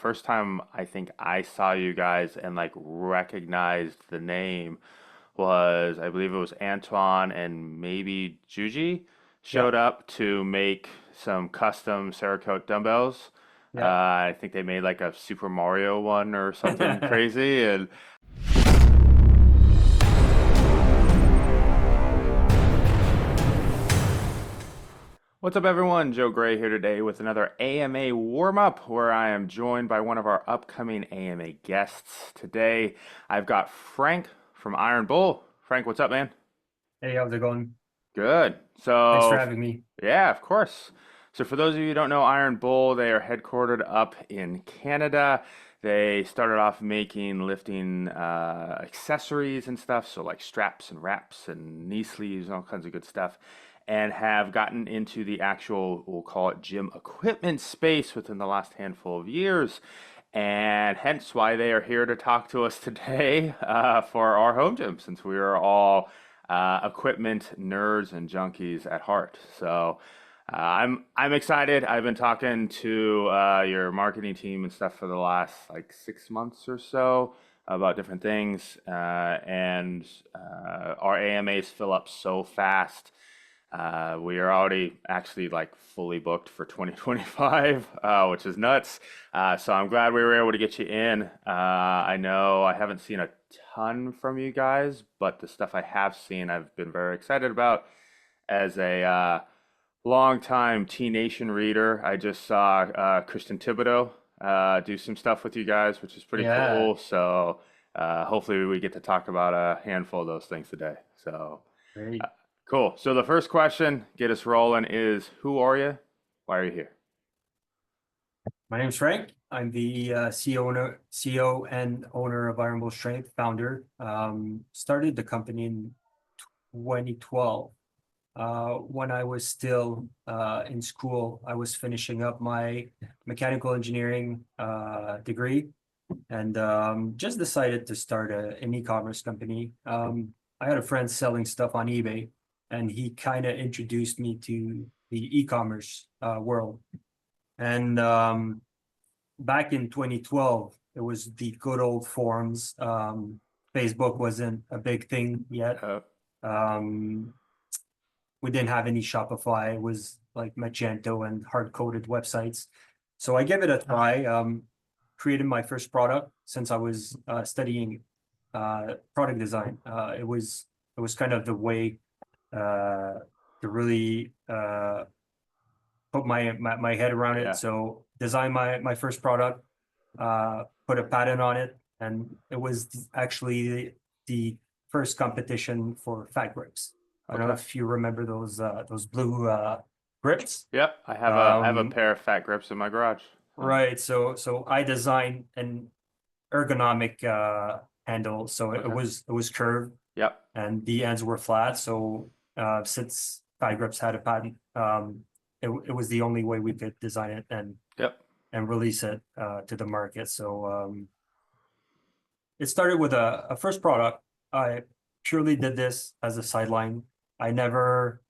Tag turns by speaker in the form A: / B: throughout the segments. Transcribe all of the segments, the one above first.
A: First time I think I saw you guys and like recognized the name was, I believe it was Antoine and maybe Juji
B: Yeah,
A: showed up to make some custom Cerakote dumbbells.
B: yeah.
A: I think they made like a Super Mario one or something crazy, and what's up, everyone? Joe Gray here today with another AMA warm up where I am joined by one of our upcoming AMA guests. Today, I've got Frank from Iron Bull. Frank, what's up, man?
B: Hey, how's it going?
A: Good.
B: Thanks for
A: So,
B: having me.
A: yeah, of course. So, for those of you who don't know Iron Bull, they are headquartered up in Canada. They started off making lifting accessories and stuff, so like straps and wraps and knee sleeves and all kinds of good stuff, and have gotten into the actual, we'll call it gym equipment space within the last handful of years. And hence why they are here to talk to us today for our home gym, since we are all equipment nerds and junkies at heart. So I'm excited. I've been talking to your marketing team and stuff for the last like 6 months or so about different things, and our AMAs fill up so fast. We are already actually like fully booked for 2025, which is nuts. So I'm glad we were able to get you in. I know I haven't seen a ton from you guys, but the stuff I have seen, I've been very excited about. As a longtime T Nation reader, I just saw Christian Thibodeau do some stuff with you guys, which is pretty
B: Yeah,
A: cool. So hopefully we get to talk about a handful of those things today. So.
B: great.
A: Cool. So the first question, get us rolling, is who are you? Why are you here?
B: My name's Frank. I'm the CEO and owner of IronBull Strength, founder. Started the company in 2012. When I was still in school, I was finishing up my mechanical engineering degree and just decided to start an e-commerce company. I had a friend selling stuff on eBay, and he kind of introduced me to the e-commerce world. And back in 2012, it was the good old forums. Facebook wasn't a big thing yet.
A: Uh,
B: Um, we didn't have any Shopify. It was like Magento and hard-coded websites. So I gave it a try. Created my first product since I was studying product design. It was kind of the way to really put my head around it.
A: yeah.
B: So design my first product, put a patent on it, and it was actually the first competition for fat grips. I don't know
A: Okay.
B: if you remember those blue grips.
A: Yep. I have a
B: Um,
A: pair of fat grips in my garage. So,
B: right. So I designed an ergonomic handle, so it
A: okay.
B: was it was curved
A: Yep.
B: and the ends were flat. So since fat grips had a patent, it was the only way we could design it
A: Yep.
B: and release it to the market. So it started with a first product. I purely did this as a sideline. I never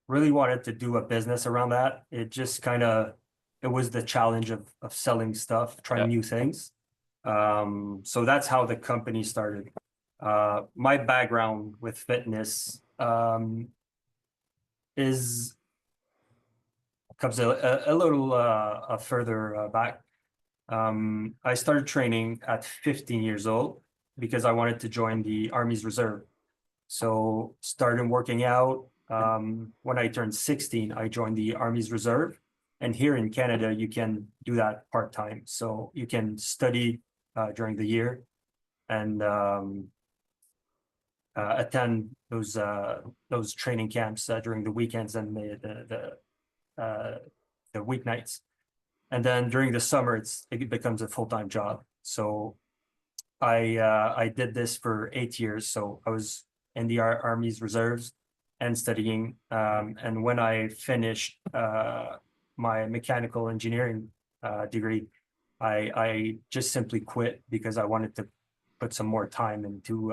B: really wanted to do a business around that. It just kind of it was the challenge of selling stuff, trying
A: Yep.
B: new things. So that's how the company started. My background with fitness is comes a little further back. I started training at 15 years old because I wanted to join the Army's Reserve. So started working out. When I turned 16, I joined the Army's Reserve. And here in Canada, you can do that part-time. So you can study during the year and attend those training camps during the weekends and the weeknights. And then during the summer, it becomes a full-time job. So I did this for 8 years. So I was in the Army's reserves and studying. And when I finished my mechanical engineering degree, I just simply quit because I wanted to put some more time into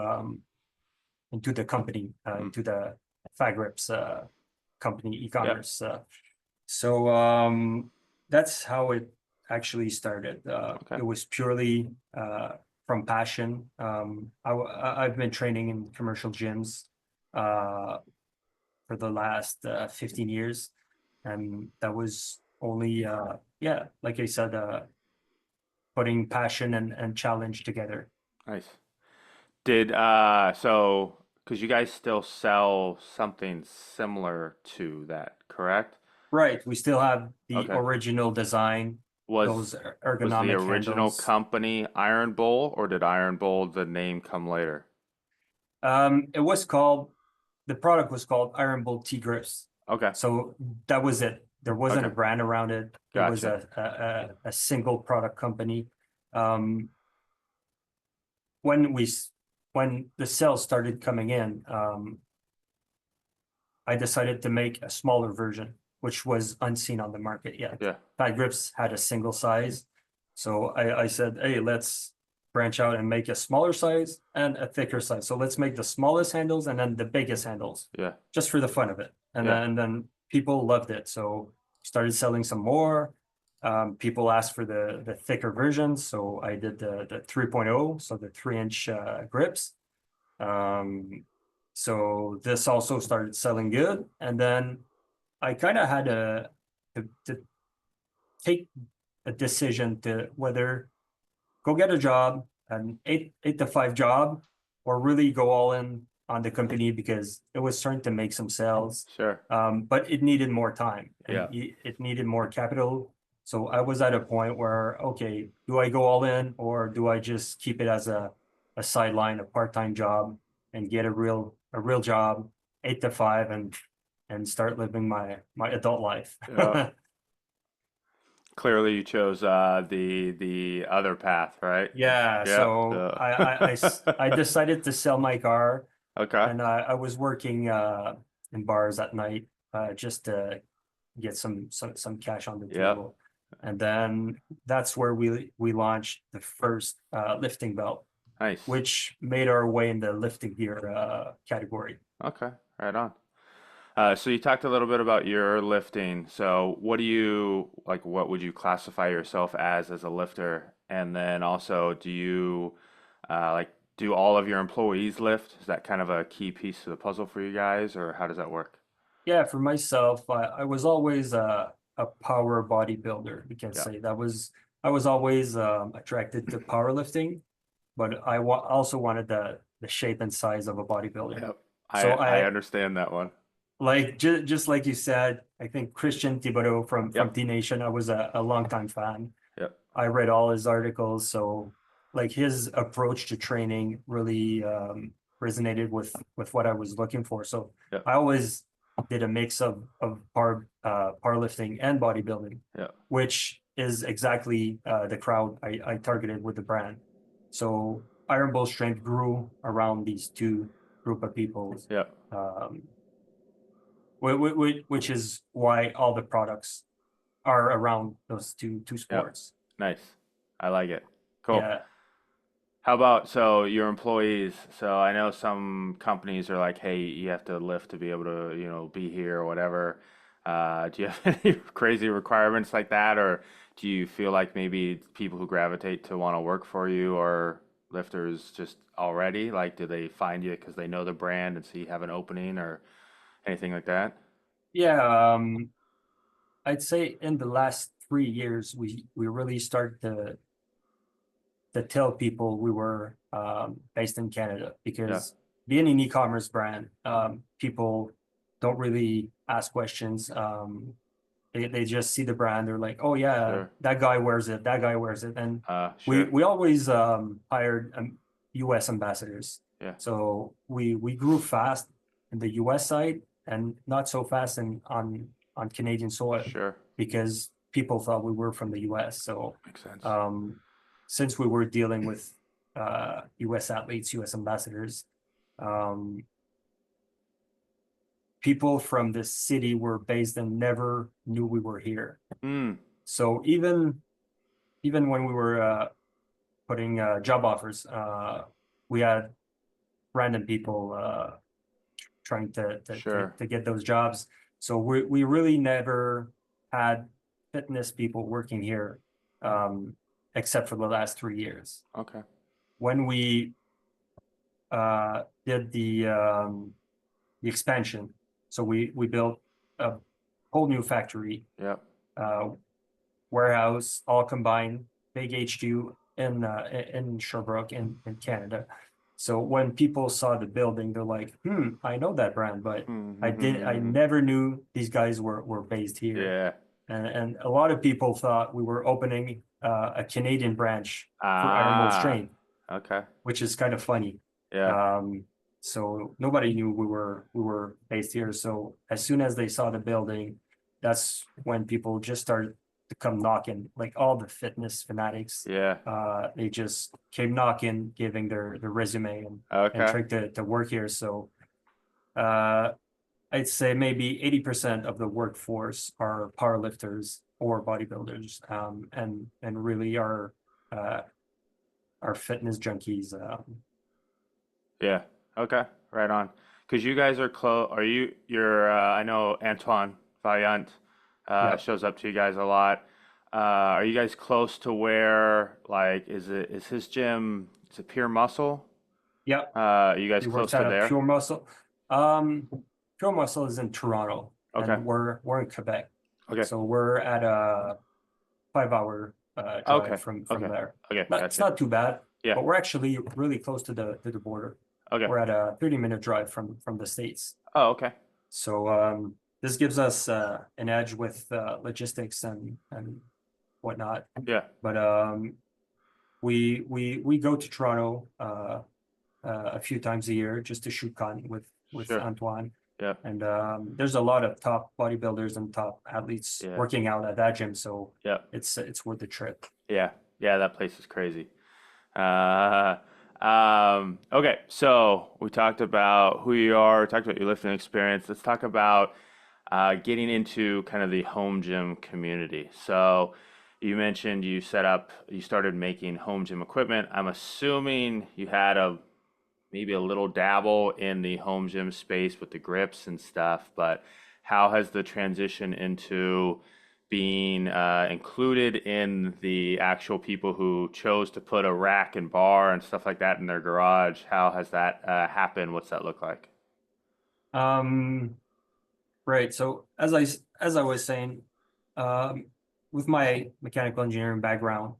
B: the company,
A: Mm.
B: into the Fagrips company
A: Yep.
B: e-commerce. So that's how it actually started.
A: Okay.
B: It was purely from passion. I've been training in commercial gyms uh, for the last 15 years, and that was only yeah, like I said, putting passion and challenge together.
A: Nice. Did so because you guys still sell something similar to that, correct?
B: Right. We still have the
A: Okay.
B: original design, those
A: Was was the
B: ergonomic
A: original
B: handles.
A: company Iron Bowl, or did Iron Bowl the name come later?
B: It was called, the product was called IronBull T grips.
A: Okay.
B: So that was it. There wasn't a
A: Okay.
B: brand around it. It was
A: Gotcha.
B: a single product company. Um, when we when the sales started coming in, I decided to make a smaller version, which was unseen on the market yet.
A: Yeah.
B: Fat Grips had a single size. So I said, hey, let's branch out and make a smaller size and a thicker size. So let's make the smallest handles and then the biggest handles,
A: Yeah.
B: just for the fun of it.
A: Yeah.
B: And then people loved it. So started selling some more. People asked for the thicker versions. So I did the 3.0, so the 3-inch grips. Um, so this also started selling good. And then I kind of had to take a decision to whether go get a job, an eight to five job, or really go all in on the company because it was starting to make some sales.
A: Sure.
B: But it needed more time and
A: Yeah.
B: it needed more capital. So I was at a point where, okay, do I go all in or do I just keep it as a sideline, a part-time job and get a real job, 8 to 5 and start living my adult life.
A: Yeah. Clearly you chose the other path, right?
B: Yeah,
A: Yeah.
B: so I decided to sell my car
A: Okay.
B: and I was working in bars at night just to get some cash on the
A: Yeah.
B: table. And then that's where we launched the first lifting belt,
A: Nice.
B: which made our way in the lifting gear category.
A: Okay. Right on. So you talked a little bit about your lifting. So what do you like? What would you classify yourself as a lifter? And then also, do you like do all of your employees lift? Is that kind of a key piece to the puzzle for you guys, or how does that work?
B: Yeah, for myself, I was always a power bodybuilder. We can
A: Yeah.
B: say that was I was always attracted to powerlifting, but also wanted the shape and size of a bodybuilder.
A: Yep.
B: So
A: I
B: I
A: understand that one.
B: like just like you said, I think Christian Thibodeau from
A: Yep.
B: T Nation, I was a longtime fan.
A: Yep.
B: I read all his articles, so like his approach to training really resonated with what I was looking for. So
A: Yep.
B: I always did a mix of powerlifting and bodybuilding,
A: Yep.
B: which is exactly the crowd I targeted with the brand. So Iron Bull Strength grew around these two group of people,
A: Yep.
B: um, which is why all the products are around those two
A: Yep.
B: sports.
A: Nice. I like it. Cool.
B: Yeah.
A: How about so your employees? So I know some companies are like, hey, you have to lift to be able to, be here or whatever. Do you have any crazy requirements like that, or do you feel like maybe people who gravitate to want to work for you are lifters just already? Like, do they find you because they know the brand and see you have an opening or anything like that?
B: Yeah, I'd say in the last 3 years, we really started to tell people we were based in Canada
A: Yeah,
B: because being an e-commerce brand, people don't really ask questions. They just see the brand. They're like, oh yeah,
A: sure.
B: that guy wears it. That guy wears it. And we
A: Sure.
B: we always hired U.S. ambassadors.
A: Yeah,
B: So we grew fast in the U.S. side and not so fast on Canadian soil
A: sure.
B: because people thought we were from the U.S. So
A: Makes sense.
B: um, since we were dealing with U.S. athletes, U.S. ambassadors, um, people from the city were based and never knew we were here.
A: Mm,
B: So even when we were putting job offers, we had random people trying
A: sure.
B: to get those jobs. So we really never had fitness people working here. um, except for the last 3 years.
A: Okay.
B: When we did the expansion, so we built a whole new factory,
A: Yep.
B: uh, warehouse, all combined, big HQ in Sherbrooke in Canada. So when people saw the building, they're like, I know that brand, but I
A: Mm-hmm.
B: never knew these guys were based here.
A: Yeah.
B: And a lot of people thought we were opening a Canadian branch for IronBull
A: Ah.
B: Strength,
A: Okay.
B: which is kind of funny.
A: Yeah.
B: Um, so nobody knew we were based here. So as soon as they saw the building, that's when people just started to come knocking. Like all the fitness fanatics,
A: Yeah.
B: they just came knocking, giving their resume and
A: Okay.
B: tried to work here. So uh, I'd say maybe 80% of the workforce are powerlifters or bodybuilders, and really uh, are fitness junkies.
A: Yeah. Okay. Right on. Because you guys are close. You're, I know Antoine Vaillant
B: Yeah,
A: shows up to you guys a lot. Are you guys close to where, like, is his gym, is it Pure Muscle?
B: yeah.
A: Are you guys
B: He
A: close
B: works
A: to
B: out of
A: there?
B: Pure Muscle. Um, Pure Muscle is in Toronto,
A: Okay.
B: and we're in Quebec.
A: Okay.
B: So we're at a 5 hour drive
A: Okay.
B: from
A: Okay.
B: there.
A: Okay.
B: It's
A: Gotcha.
B: not too bad,
A: Yeah.
B: but we're actually really close to the border.
A: Okay.
B: We're at a 30-minute drive from the States.
A: Oh, okay.
B: So this gives us an edge with logistics and whatnot.
A: Yeah.
B: But we go to Toronto a few times a year just to shoot content with
A: Sure.
B: Antoine.
A: Yeah.
B: And there's a lot of top bodybuilders and top athletes
A: Yeah.
B: working out at that gym, so
A: Yeah.
B: it's worth the trip.
A: Yeah. Yeah. That place is crazy. Uh, okay, so we talked about who you are, we talked about your lifting experience. Let's talk about getting into kind of the home gym community. So you mentioned you started making home gym equipment. I'm assuming you had maybe a little dabble in the home gym space with the grips and stuff, but how has the transition into being included in the actual people who chose to put a rack and bar and stuff like that in their garage? How has that happened? What's that look like?
B: Um, right. So as I was saying, um, with my mechanical engineering background,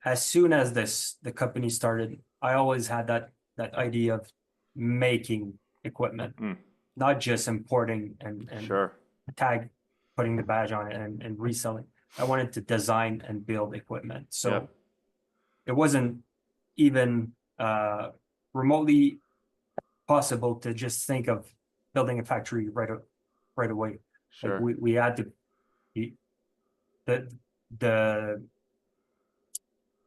B: as soon as the company started, I always had that idea of making equipment,
A: Mm,
B: not just importing and
A: sure.
B: tag putting the badge on it and reselling. I wanted to design and build equipment.
A: Yeah,
B: So it wasn't even remotely possible to just think of building a factory right away. Like
A: sure.
B: we had to be the the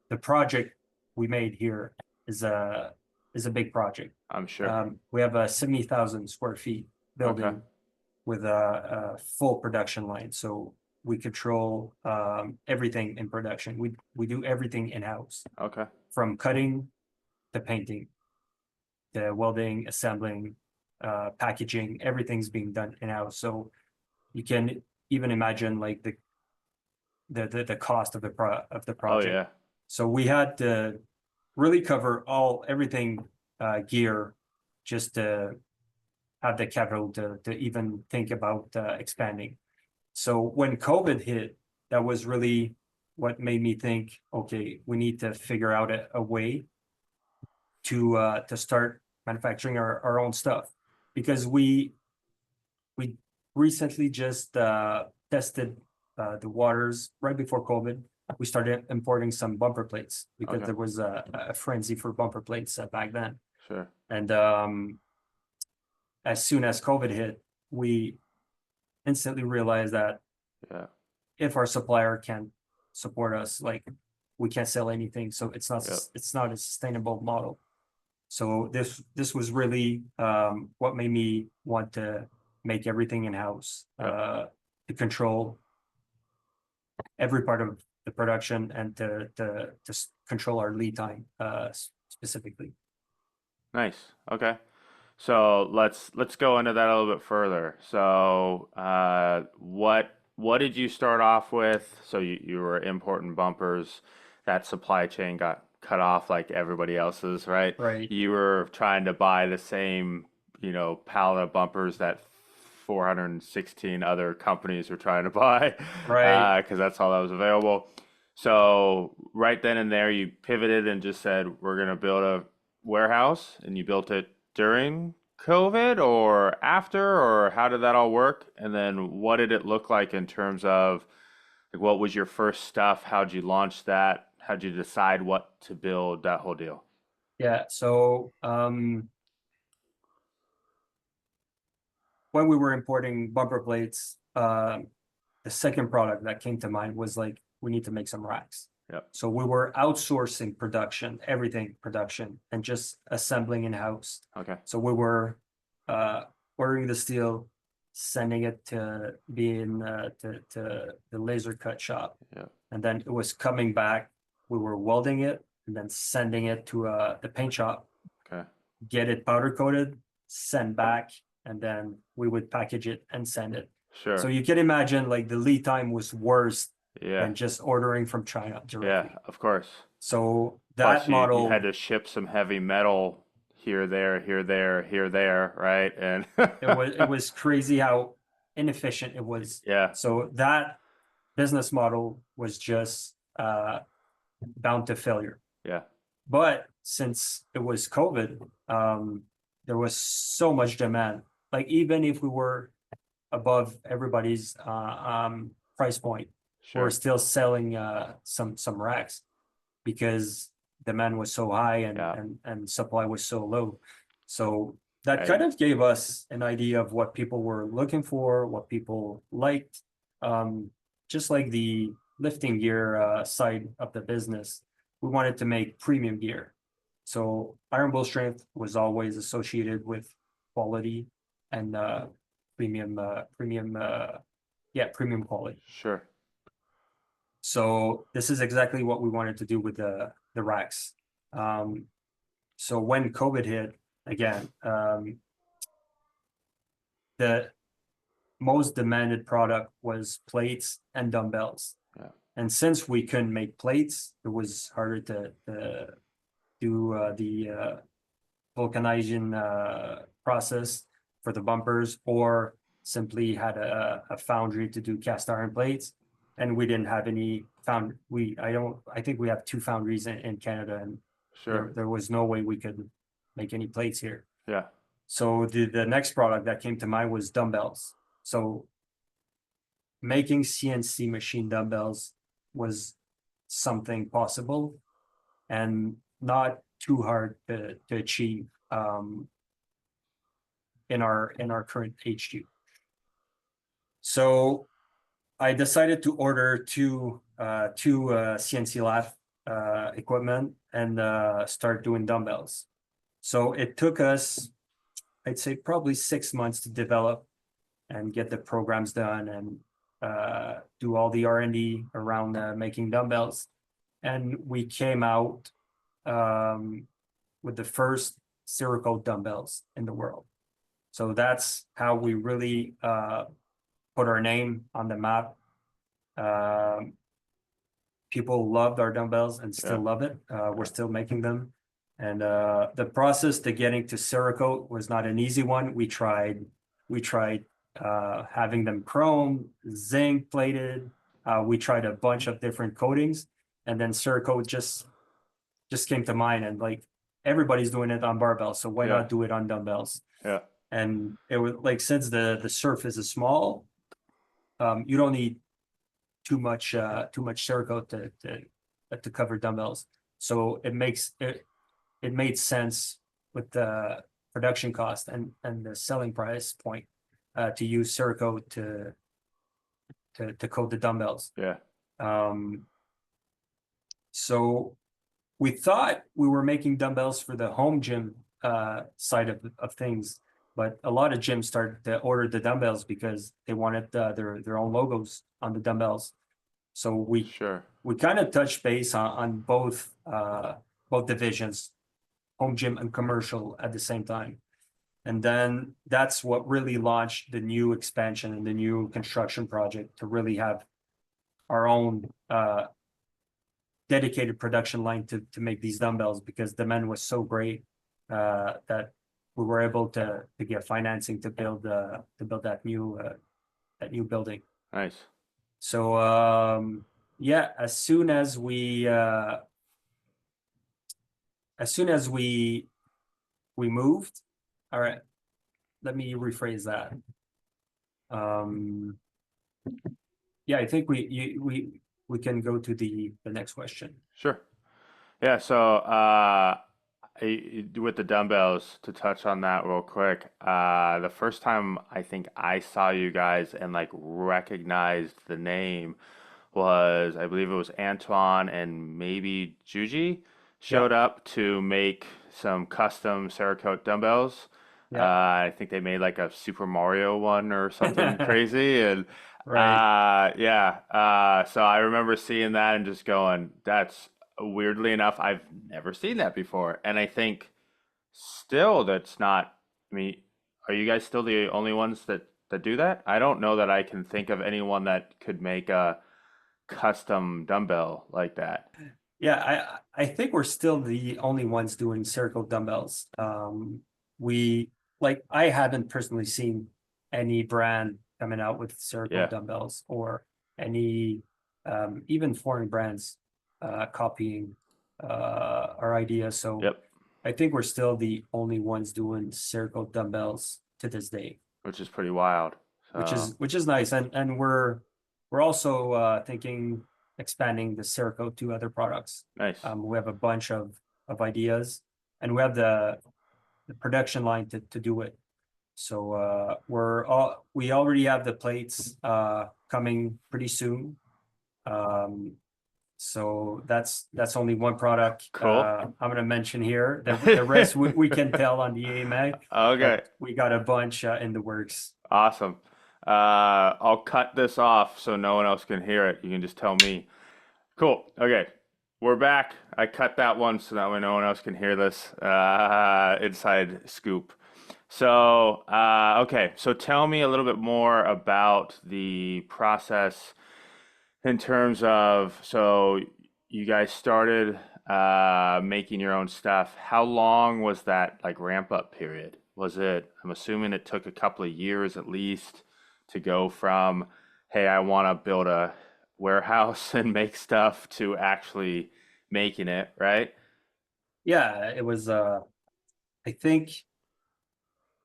B: the project we made here is a big project.
A: I'm sure.
B: We have a 70,000 square feet
A: Okay.
B: building with a full production line. So we control everything in production. We do everything in-house,
A: Okay.
B: from cutting to painting, to welding, assembling, packaging. Everything's being done in-house. So you can even imagine like the cost of the
A: Oh
B: project.
A: yeah.
B: So we had to really cover everything gear just to have the capital to even think about expanding. So when COVID hit, that was really what made me think, okay, we need to figure out a way to start manufacturing our own stuff, because we recently just tested the waters right before COVID. We started importing some bumper plates because
A: Okay.
B: there was a frenzy for bumper plates back then.
A: Sure.
B: And as soon as COVID hit, we instantly realized that
A: Yeah.
B: if our supplier can't support us, like we can't sell anything. So
A: Yep.
B: it's not a sustainable model. So this was really what made me want to make everything in-house,
A: Yep.
B: to control every part of the production and to control our lead time specifically.
A: Nice. Okay. So let's go into that a little bit further. So, what what did you start off with? So you were importing bumpers. That supply chain got cut off like everybody else's, right?
B: Right,
A: You were trying to buy the same, pallet of bumpers that 416 other companies were trying to buy,
B: right.
A: because that's all that was available. So right then and there, you pivoted and just said, we're gonna build a warehouse, and you built it during COVID or after, or how did that all work? And then what did it look like in terms of like what was your first stuff? How'd you launch that? How'd you decide what to build, that whole deal?
B: Yeah. So when we were importing bumper plates, the second product that came to mind was like, we need to make some racks.
A: Yep.
B: So we were outsourcing production, everything production, and just assembling in-house.
A: Okay.
B: So we were uh, ordering the steel, sending it to to the laser cut shop,
A: Yeah.
B: and then it was coming back. We were welding it and then sending it to the paint shop,
A: Okay.
B: get it powder coated, send back, and then we would package it and send it. So
A: Sure.
B: you can imagine like the lead time was worse
A: Yeah.
B: than just ordering from China
A: Yeah,
B: directly.
A: of course.
B: So
A: Plus
B: that
A: you had
B: model,
A: to ship some heavy metal here, there, here, there, here, there, right? And
B: it was crazy how inefficient it was.
A: yeah,
B: So that business model was just bound to failure.
A: yeah,
B: But since it was COVID, there was so much demand. Like even if we were above everybody's price point, we were
A: sure.
B: still selling some racks because demand was so high
A: Yeah.
B: and supply was so low. So that kind
A: And
B: of gave us an idea of what people were looking for, what people liked. Um, just like the lifting gear side of the business, we wanted to make premium gear. So IronBull Strength was always associated with quality and premium quality.
A: sure.
B: So this is exactly what we wanted to do with the racks. Um, so when COVID hit again, the most demanded product was plates and dumbbells.
A: Yeah.
B: And since we couldn't make plates, it was harder to do the vulcanizing process for the bumpers, or simply had a foundry to do cast iron plates. And we didn't have any found. I think we have two foundries in Canada, and
A: Sure.
B: there was no way we could make any plates here.
A: Yeah.
B: So the next product that came to mind was dumbbells. So making CNC machine dumbbells was something possible and not too hard to achieve in our current HQ. So I decided to order two CNC lathe equipment and start doing dumbbells. So it took us, I'd say, probably 6 months to develop and get the programs done and do all the R&D around making dumbbells. And we came out with the first Cerakote dumbbells in the world. So that's how we really put our name on the map. People loved our dumbbells and
A: Yeah.
B: still love it. We're still making them. And the process to getting to Cerakote was not an easy one. We tried having them chrome, zinc plated. We tried a bunch of different coatings, and then Cerakote just came to mind. And like everybody's doing it on barbells, so why
A: Yeah.
B: not do it on dumbbells?
A: Yeah.
B: And it was like, since the surface is small, you don't need too much Cerakote to cover dumbbells. So it made sense with the production cost and the selling price point to use Cerakote to coat the dumbbells.
A: Yeah.
B: Um, so we thought we were making dumbbells for the home gym side of things, but a lot of gyms started to order the dumbbells because they wanted their own logos on the dumbbells. So
A: Sure.
B: we kind of touched base on both divisions, home gym and commercial, at the same time. And then that's what really launched the new expansion and the new construction project to really have our own dedicated production line to make these dumbbells, because demand was so great that we were able to get financing to build that new building.
A: Nice.
B: So yeah, as soon as we moved, all right, let me rephrase that. Yeah, I think we can go to the next question.
A: Sure. Yeah, so with the dumbbells, to touch on that real quick, the first time I think I saw you guys and like recognized the name was, I believe it was Antoine and maybe Juji
B: Yeah,
A: showed up to make some custom Cerakote dumbbells.
B: yeah.
A: I think they made like a Super Mario one or something crazy, and
B: Right.
A: yeah, so I remember seeing that and just going, that's weirdly enough, I've never seen that before. And I think still that's not, I mean, are you guys still the only ones that do that? I don't know that I can think of anyone that could make a custom dumbbell like that.
B: Yeah, I think we're still the only ones doing circle dumbbells. We like I haven't personally seen any brand coming out with circle
A: Yeah.
B: dumbbells, or any even foreign brands copying our idea. So
A: Yep.
B: I think we're still the only ones doing circle dumbbells to this day,
A: Which is pretty wild. So
B: which is nice. And we're also thinking expanding the Cerakote to other products.
A: nice.
B: We have a bunch of ideas, and we have the production line to do it. So we already have the plates coming pretty soon. Um, so that's only one product
A: Cool.
B: I'm gonna mention here. The rest we can tell on the AMA,
A: Okay.
B: but we got a bunch in the works.
A: Awesome. I'll cut this off so no one else can hear it. You can just tell me. Cool. Okay. We're back. I cut that one so that way no one else can hear this inside scoop. So, okay. So tell me a little bit more about the process in terms of, so you guys started making your own stuff. How long was that like ramp up period? Was it, I'm assuming it took a couple of years at least to go from, hey, I want to build a warehouse and make stuff to actually making it, right?
B: Yeah, it was. I think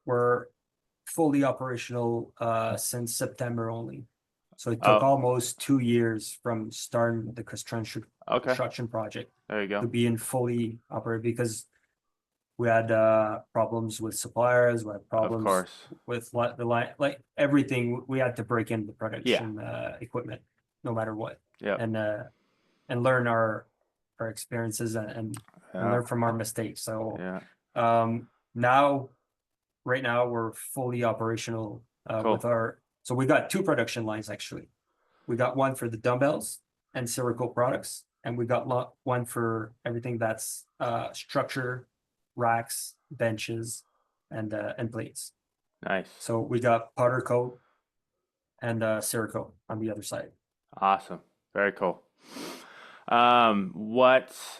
B: we're fully operational since September only. So it took
A: Oh,
B: almost 2 years from starting the
A: okay.
B: construction project
A: There you go.
B: to being fully operated, because we had problems with suppliers, we had
A: Of
B: problems
A: course.
B: with the line, like everything. We had to break in the
A: Yeah.
B: production equipment, no matter what,
A: Yep.
B: and learn our experiences, and
A: Yeah.
B: learn from our mistakes. So
A: Yeah.
B: now, right now, we're fully operational with
A: Cool.
B: our. So we got two production lines actually. We got one for the dumbbells and Cerakote products, and we got one for everything that's structure, racks, benches, and plates.
A: Nice.
B: So we got powder coat and Cerakote on the other side.
A: Awesome. Very cool.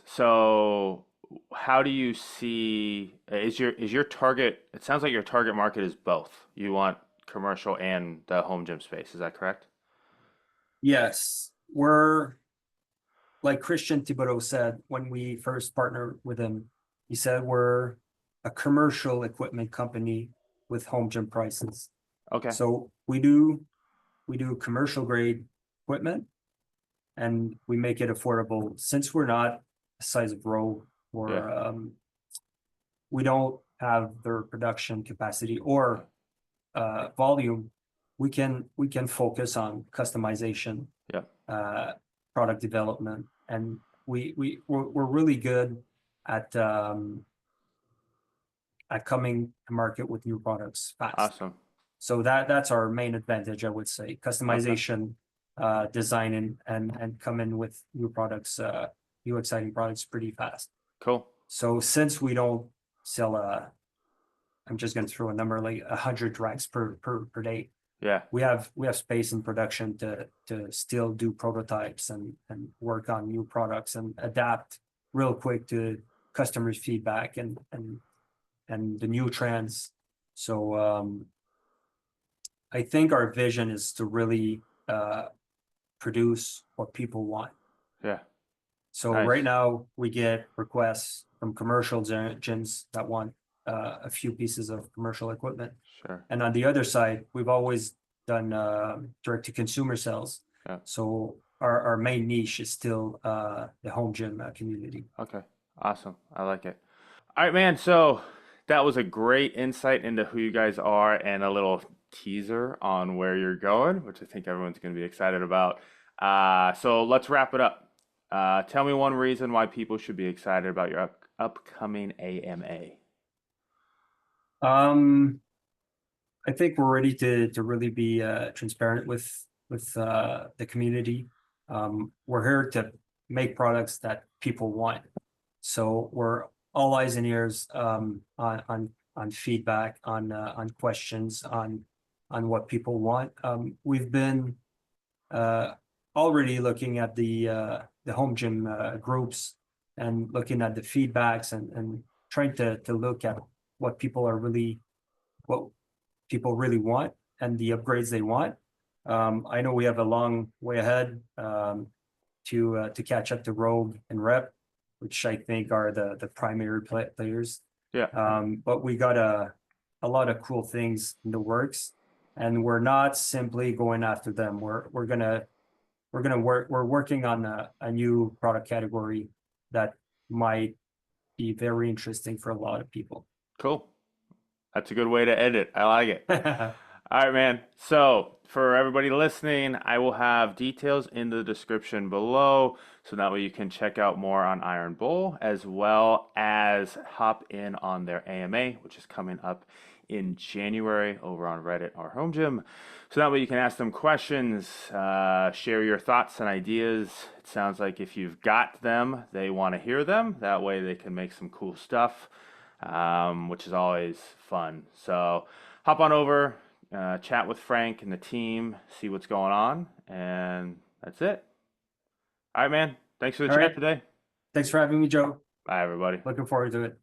A: So how do you see, is your target, it sounds like your target market is both. You want commercial and the home gym space, is that correct?
B: Yes, we're like Christian Thibodeau said when we first partnered with him. He said we're a commercial equipment company with home gym prices.
A: Okay.
B: So we do commercial grade equipment, and we make it affordable. Since we're not a size of Row,
A: Yeah.
B: or we don't have their production capacity or volume, we can focus on customization,
A: Yeah.
B: uh, product development, and we're really good at coming to market with new products fast.
A: Awesome.
B: So that's our main advantage, I would say.
A: Okay.
B: Customization, design, and come in with new products, new exciting products pretty fast.
A: Cool.
B: So since we don't sell I'm just going to throw a number like 100 racks per day.
A: Yeah.
B: We have space in production to still do prototypes and work on new products and adapt real quick to customers' feedback and the new trends. So I think our vision is to really produce what people want.
A: Yeah.
B: So right
A: Nice.
B: now we get requests from commercial gyms that want a few pieces of commercial equipment.
A: Sure.
B: And on the other side, we've always done direct to consumer sales.
A: Yeah.
B: So our main niche is still the home gym community.
A: Okay. Awesome. I like it. All right, man. So that was a great insight into who you guys are and a little teaser on where you're going, which I think everyone's going to be excited about. So let's wrap it up. Tell me one reason why people should be excited about your upcoming AMA.
B: Um, I think we're ready to really be transparent with the community. We're here to make products that people want. So we're all eyes and ears on feedback, on questions, on what people want. We've been uh, already looking at the home gym groups and looking at the feedbacks and trying to look at what people are really what people really want and the upgrades they want. I know we have a long way ahead to catch up to Rogue and Rep, which I think are the primary players.
A: Yeah.
B: But we got a lot of cool things in the works, and we're not simply going after them. We're working on a new product category that might be very interesting for a lot of people.
A: Cool. That's a good way to end it. I like it. All right, man. So, for everybody listening, I will have details in the description below so that way you can check out more on Iron Bull as well as hop in on their AMA, which is coming up in January over on Reddit or Home Gym. So that way you can ask them questions, share your thoughts and ideas. It sounds like if you've got them, they want to hear them. That way they can make some cool stuff, which is always fun. So hop on over, chat with Frank and the team, see what's going on, and that's it. All right, man. Thanks for the
B: All
A: chat
B: right.
A: today.
B: Thanks for having me, Joe.
A: Bye, everybody.
B: Looking forward to it.